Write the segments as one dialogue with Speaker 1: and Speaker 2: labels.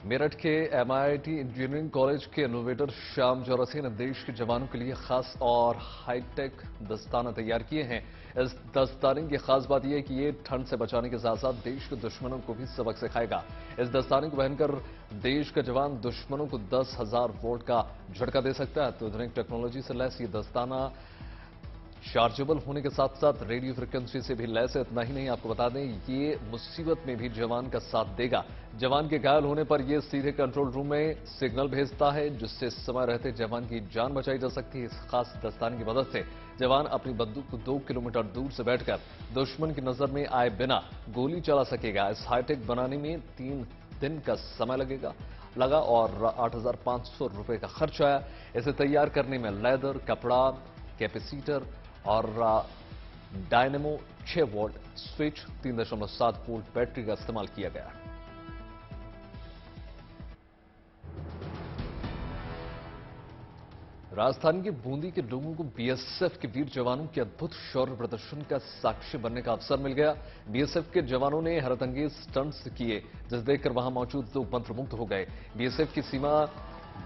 Speaker 1: मेरठ के MIT engineering college के innovator Shyam Chaurasia ने देश के जवानों के लिए खास और हाईटेक दस्ताना तैयार किए हैं। इस दस्ताने की खास बात यह है कि ये ठंड से बचाने के साथ साथ देश के दुश्मनों को भी सबक सिखाएगा। इस दस्ताने को पहनकर देश का जवान दुश्मनों को 10,000 वोल्ट का झटका दे सकता है। तो आधुनिक टेक्नोलॉजी से लैस ये दस्ताना चार्जेबल होने के साथ साथ रेडियो फ्रिक्वेंसी से भी लैस है। इतना ही नहीं, आपको बता दें ये मुसीबत में भी जवान का साथ देगा। जवान के घायल होने पर यह सीधे कंट्रोल रूम में सिग्नल भेजता है, जिससे समय रहते जवान की जान बचाई जा सकती है। इस खास दस्ताने की मदद से जवान अपनी बंदूक को 2 किलोमीटर दूर से बैठकर दुश्मन की नजर में आए बिना गोली चला सकेगा। इस हाईटेक बनाने में 3 दिन का समय लगा और 8,500 रुपए का खर्च आया। इसे तैयार करने में लेदर, कपड़ा, कैपेसिटर और dynamo 6 volt switch, 3.7 volt battery का इस्तेमाल किया गया। राजस्थान के बूंदी के लोगों को बीएसएफ के वीर जवानों के अद्भुत शौर्य प्रदर्शन का साक्षी बनने का अवसर मिल गया। बीएसएफ के जवानों ने हैरतअंगेज स्टंट्स किए, जिसे देखकर वहां मौजूद लोग मंत्रमुग्ध हो गए। बीएसएफ की सीमा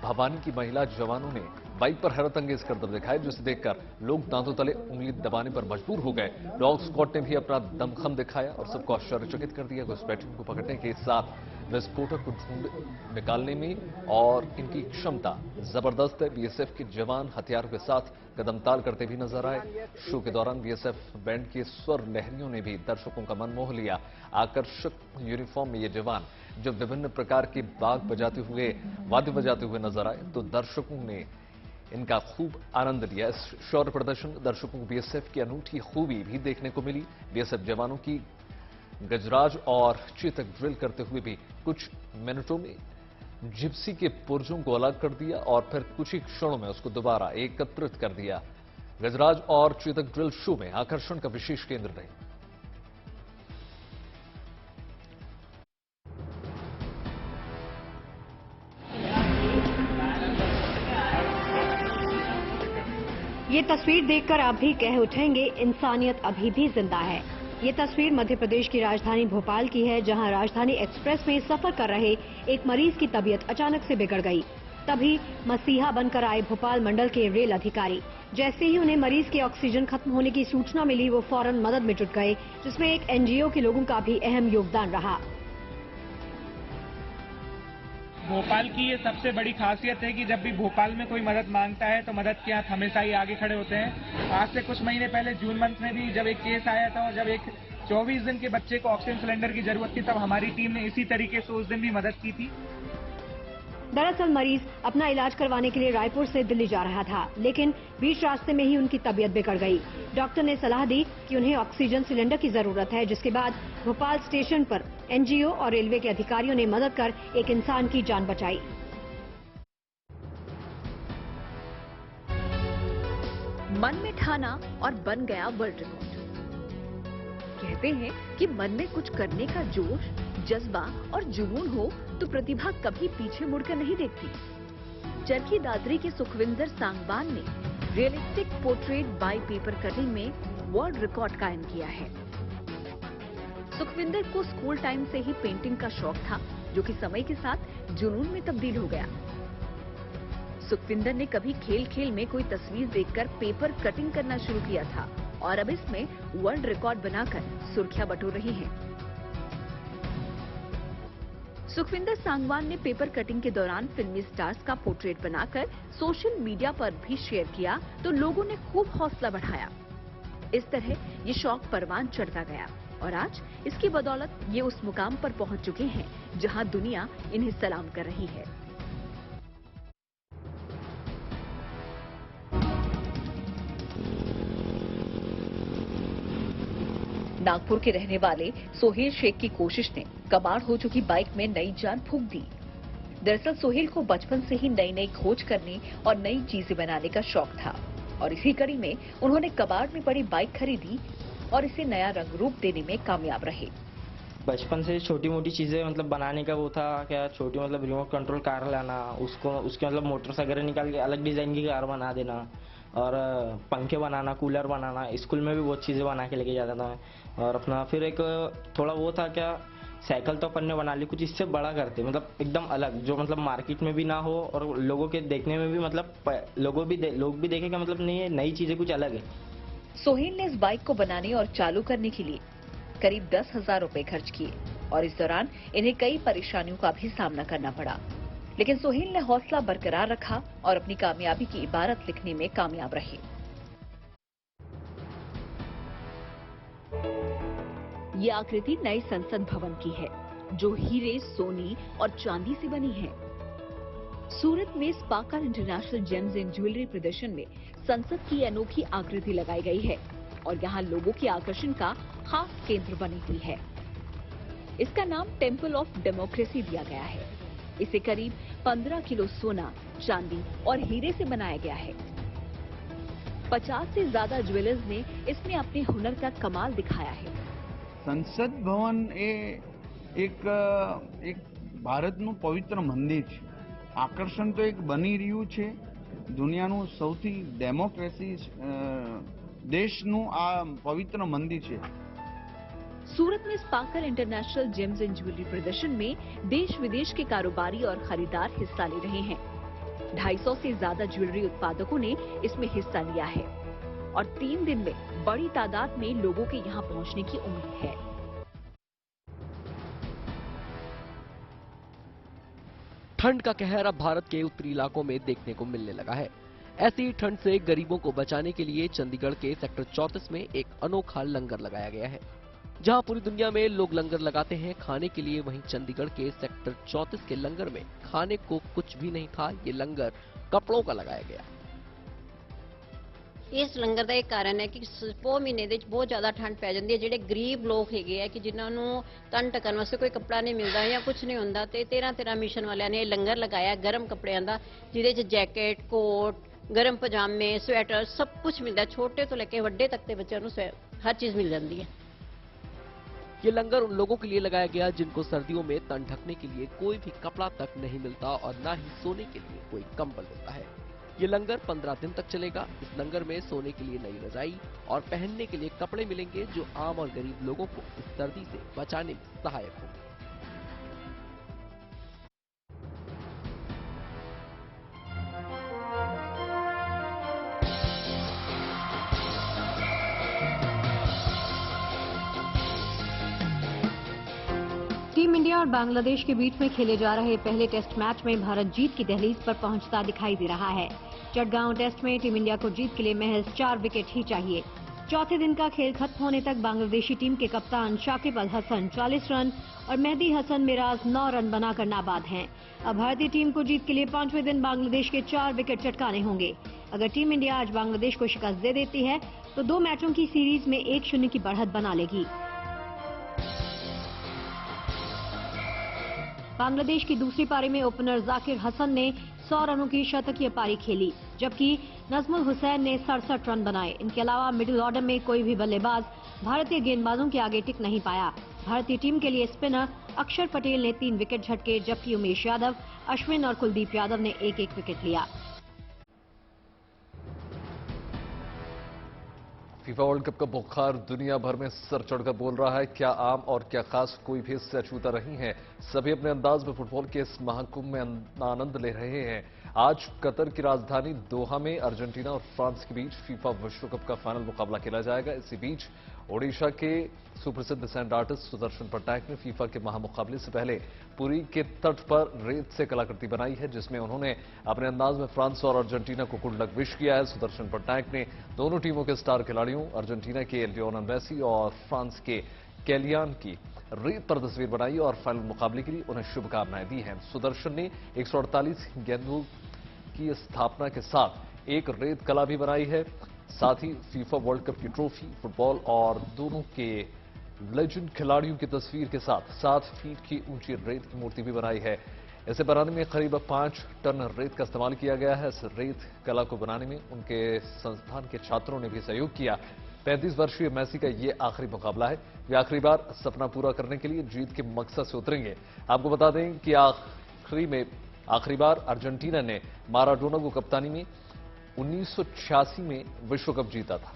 Speaker 1: भवानी की महिला जवानों ने बाइक पर हैरतअंगेज करतब दिखाए, जिसे देखकर लोग दांतों तले उंगली दबाने पर मजबूर हो गए। डॉग स्क्वाड ने भी अपना दमखम दिखाया और सबको आश्चर्यचकित कर दिया। घुसपैठियों को पकड़ने के साथ विस्फोटक को ढूंढ निकालने में और इनकी क्षमता जबरदस्त है। बीएसएफ के जवान हथियारों के साथ कदमताल करते भी नजर आए। शो के दौरान बीएसएफ बैंड के स्वर लहरियों ने भी दर्शकों का मन मोह लिया। आकर्षक यूनिफॉर्म में ये जवान जब विभिन्न प्रकार के वाद्य बजाते हुए नजर आए तो दर्शकों ने इनका खूब आनंद लिया। इस शौर्य प्रदर्शन दर्शकों को बीएसएफ की अनूठी खूबी भी देखने को मिली। बीएसएफ जवानों की गजराज और चेतक ड्रिल करते हुए भी कुछ मिनटों में जिप्सी के पुर्जों को अलग कर दिया और फिर कुछ ही क्षणों में उसको दोबारा एकत्रित कर दिया। गजराज और चेतक ड्रिल शो में आकर्षण का विशेष केंद्र रहे।
Speaker 2: ये तस्वीर देखकर आप भी कह उठेंगे, इंसानियत अभी भी जिंदा है। ये तस्वीर मध्य प्रदेश की राजधानी भोपाल की है, जहां राजधानी एक्सप्रेस में सफर कर रहे एक मरीज की तबीयत अचानक से बिगड़ गई। तभी मसीहा बनकर आए भोपाल मंडल के रेल अधिकारी। जैसे ही उन्हें मरीज के ऑक्सीजन खत्म होने की सूचना मिली, वो फौरन मदद में जुट गए, जिसमें एक एनजीओ के लोगों का भी अहम योगदान रहा।
Speaker 3: भोपाल की ये सबसे बड़ी खासियत है कि जब भी भोपाल में कोई मदद मांगता है तो मदद के हाथ हमेशा ही आगे खड़े होते हैं। आज से कुछ महीने पहले जून मंथ में भी जब एक केस आया था और जब एक 24 दिन के बच्चे को ऑक्सीजन सिलेंडर की जरूरत थी, तब हमारी टीम ने इसी तरीके से उस दिन भी मदद की थी।
Speaker 2: दरअसल मरीज अपना इलाज करवाने के लिए रायपुर से दिल्ली जा रहा था, लेकिन बीच रास्ते में ही उनकी तबीयत बिगड़ गई। डॉक्टर ने सलाह दी कि उन्हें ऑक्सीजन सिलेंडर की जरूरत है, जिसके बाद भोपाल स्टेशन पर एनजीओ और रेलवे के अधिकारियों ने मदद कर एक इंसान की जान बचाई।
Speaker 4: मन में ठाना और बन गया वर्ल्ड रिकॉर्ड। कहते हैं कि मन में कुछ करने का जोश, जज्बा और जुनून हो तो प्रतिभा कभी पीछे मुड़कर नहीं देखती। चरखी दादरी के सुखविंदर सांगवान ने realistic portrait by paper cutting में वर्ल्ड रिकॉर्ड कायम किया है। सुखविंदर को स्कूल टाइम से ही पेंटिंग का शौक था, जो कि समय के साथ जुनून में तब्दील हो गया। सुखविंदर ने कभी खेल खेल में कोई तस्वीर देखकर पेपर कटिंग करना शुरू किया था और अब इसमें वर्ल्ड रिकॉर्ड बनाकर सुर्खियां बटोर रही हैं। सुखविंदर सांगवान ने पेपर कटिंग के दौरान फिल्मी स्टार्स का पोर्ट्रेट बनाकर सोशल मीडिया पर भी शेयर किया तो लोगों ने खूब हौसला बढ़ाया। इस तरह ये शौक परवान चढ़ता गया और आज इसकी बदौलत ये उस मुकाम पर पहुंच चुके हैं जहां दुनिया इन्हें सलाम कर रही है। नागपुर के रहने वाले सोहेल शेख की कोशिश ने कबाड़ हो चुकी बाइक में नई जान फूंक दी। दरअसल सोहेल को बचपन से ही नई नई खोज करने और नई चीजें बनाने का शौक था और इसी कड़ी में उन्होंने कबाड़ में पड़ी बाइक खरीदी और इसे नया रंग रूप देने में कामयाब रहे।
Speaker 5: बचपन से छोटी मोटी चीजें मतलब बनाने का वो था क्या, छोटी मतलब रिमोट कंट्रोल कार लाना, उसके मतलब मोटर्स वगैरह निकाल के अलग डिजाइन की कार बना देना और पंखे बनाना, कूलर बनाना। स्कूल में भी बहुत चीजें बना के लेके जाता था मैं। और अपना फिर एक थोड़ा वो था क्या, साइकिल तो अपन ने बना ली, कुछ इससे बड़ा करते, मतलब एकदम अलग, जो मतलब मार्केट में भी ना हो और लोगों के देखने में भी मतलब लोग भी देखें कि मतलब नहीं, ये नई चीजें कुछ अलग है।
Speaker 4: सोहेल ने इस बाइक को बनाने और चालू करने के लिए करीब 10,000 रुपए खर्च किए और इस दौरान इन्हें कई परेशानियों का भी सामना करना पड़ा, लेकिन सोहेल ने हौसला बरकरार रखा और अपनी कामयाबी की इबारत लिखने में कामयाब रहे। ये आकृति नए संसद भवन की है, जो हीरे, सोने और चांदी से बनी है। सूरत में sparkle international James and jewellery प्रदर्शन में संसद की अनोखी आकृति लगाई गई है और यहाँ लोगों के आकर्षण का खास केंद्र बनी हुई है। इसका नाम टेम्पल ऑफ डेमोक्रेसी दिया गया है। इसे करीब 15 किलो सोना, चांदी और हीरे से बनाया गया है। 50 से ज्यादा ज्वेलर्स ने इसमें अपने हुनर का कमाल दिखाया है।
Speaker 6: સંસદ ભવન એ એક ભારતનું પવિત્ર મંદિર છે. આકર્ષણ તો એક બની રહ્યું છે. દુનિયાનું સૌથી ડેમોક્રેસી દેશનું આ પવિત્ર મંદિર છે.
Speaker 4: सूरत में sparkle international James and jewellery प्रदर्शन में देश विदेश के कारोबारी और खरीदार हिस्सा ले रहे हैं। 250 से ज्यादा ज्वेलरी उत्पादकों ने इसमें हिस्सा लिया है और 3 दिन में बड़ी तादाद में लोगों के यहाँ पहुँचने की उम्मीद है।
Speaker 7: ठंड का कहर अब भारत के उत्तरी इलाकों में देखने को मिलने लगा है। ऐसी ही ठंड से गरीबों को बचाने के लिए चंडीगढ़ के सेक्टर 34 में एक अनोखा लंगर लगाया गया है। जहां पूरी दुनिया में लोग लंगर लगाते हैं खाने के लिए, वहीं चंडीगढ़ के सेक्टर 34 के लंगर में खाने को कुछ भी नहीं था। ये लंगर कपड़ों का लगाया गया।
Speaker 8: ਇਸ ਲੰਗਰ ਦਾ ਇਹ ਕਾਰਨ ਹੈ ਕਿ ਪੋ ਮਹੀਨੇ ਦੇ ਵਿੱਚ ਬਹੁਤ ਜ਼ਿਆਦਾ ਠੰਡ ਪੈ ਜਾਂਦੀ ਹੈ। ਜਿਹੜੇ ਗਰੀਬ ਲੋਕ ਹੈਗੇ ਆ ਕਿ ਜਿਨ੍ਹਾਂ ਨੂੰ ਤਨ ਢੱਕਣ ਵਾਸਤੇ ਕੋਈ ਕੱਪੜਾ ਨਹੀਂ ਮਿਲਦਾ ਜਾਂ ਕੁਝ ਨਹੀਂ ਹੁੰਦਾ, ਤੇ 13 ਮਿਸ਼ਨ ਵਾਲਿਆਂ ਨੇ ਇਹ ਲੰਗਰ ਲਗਾਇਆ ਗਰਮ ਕੱਪੜਿਆਂ ਦਾ, ਜਿਹਦੇ 'ਚ ਜੈਕਟ, ਕੋਟ, ਗਰਮ ਪਜਾਮੇ, ਸਵੈਟਰ ਸਭ ਕੁਝ ਮਿਲਦਾ। ਛੋਟੇ ਤੋਂ ਲੈ ਕੇ ਵੱਡੇ ਤੱਕ ਦੇ ਬੱਚਿਆਂ ਨੂੰ हर चीज मिल जाती है।
Speaker 7: ये लंगर उन लोगों के लिए लगाया गया जिनको सर्दियों में तन ढकने के लिए कोई भी कपड़ा तक नहीं मिलता और न ही सोने के लिए कोई कंबल मिलता है। ये लंगर 15 दिन तक चलेगा। इस लंगर में सोने के लिए नई रजाई और पहनने के लिए कपड़े मिलेंगे जो आम और गरीब लोगों को इस सर्दी से बचाने में सहायक होंगे।
Speaker 2: टीम इंडिया और बांग्लादेश के बीच में खेले जा रहे पहले टेस्ट मैच में भारत जीत की दहलीज पर पहुंचता दिखाई दे रहा है। चटगांव टेस्ट में टीम इंडिया को जीत के लिए महज 4 विकेट ही चाहिए। चौथे दिन का खेल खत्म होने तक बांग्लादेशी टीम के कप्तान शाकिब अल हसन 40 रन और मेहदी हसन मिराज 9 रन बनाकर नाबाद हैं। अब भारतीय टीम को जीत के लिए 5वें दिन बांग्लादेश के 4 विकेट चटकाने होंगे। अगर टीम इंडिया आज बांग्लादेश को शिकस्त दे देती है तो 2 मैचों की सीरीज में 1-0 की बढ़त बना लेगी। बांग्लादेश की दूसरी पारी में ओपनर जाकिर हसन ने 100 रनों की शतकीय पारी खेली, जबकि नजमुल हुसैन ने 67 रन बनाए। इनके अलावा मिडिल ऑर्डर में कोई भी बल्लेबाज भारतीय गेंदबाजों के आगे टिक नहीं पाया। भारतीय टीम के लिए स्पिनर अक्षर पटेल ने 3 विकेट झटके, जबकि उमेश यादव, अश्विन और कुलदीप यादव ने एक एक विकेट लिया।
Speaker 1: फीफा वर्ल्ड कप का बुखार दुनिया भर में सर चढ़कर बोल रहा है। क्या आम और क्या खास, कोई भी इससे अछूता नहीं है। सभी अपने अंदाज में फुटबॉल के इस महाकुंभ में आनंद ले रहे हैं। आज कतर की राजधानी दोहा में अर्जेंटीना और फ्रांस के बीच फीफा विश्व कप का फाइनल मुकाबला खेला जाएगा। इसी बीच ओडिशा के सुप्रसिद्ध सैंड आर्टिस्ट सुदर्शन पटनायक ने फीफा के महामुकाबले से पहले पुरी के तट पर रेत से कलाकृति बनाई है, जिसमें उन्होंने अपने अंदाज में फ्रांस और अर्जेंटीना को गुड लक विश किया है। सुदर्शन पटनायक ने दोनों टीमों के स्टार खिलाड़ियों अर्जेंटीना के लियोनेल मेसी और फ्रांस के कैलियान की रेत पर तस्वीर बनाई और फाइनल मुकाबले के लिए उन्हें शुभकामनाएं दी हैं। सुदर्शन ने 148 गेंदों की स्थापना के साथ एक रेत कला भी बनाई है। साथ ही फीफा वर्ल्ड कप की ट्रॉफी, फुटबॉल और दोनों के लेजेंड खिलाड़ियों की तस्वीर के साथ 7 फीट की ऊंची रेत की मूर्ति भी बनाई है। इसे बनाने में करीब 5 टन रेत का इस्तेमाल किया गया है। इस रेत कला को बनाने में उनके संस्थान के छात्रों ने भी सहयोग किया। 35 वर्षीय मेसी का ये आखिरी मुकाबला है। वे आखिरी बार सपना पूरा करने के लिए जीत के मकसद से उतरेंगे। आपको बता दें कि आखिरी बार अर्जेंटीना ने माराडोना को कप्तानी में 1986 में विश्व कप जीता था।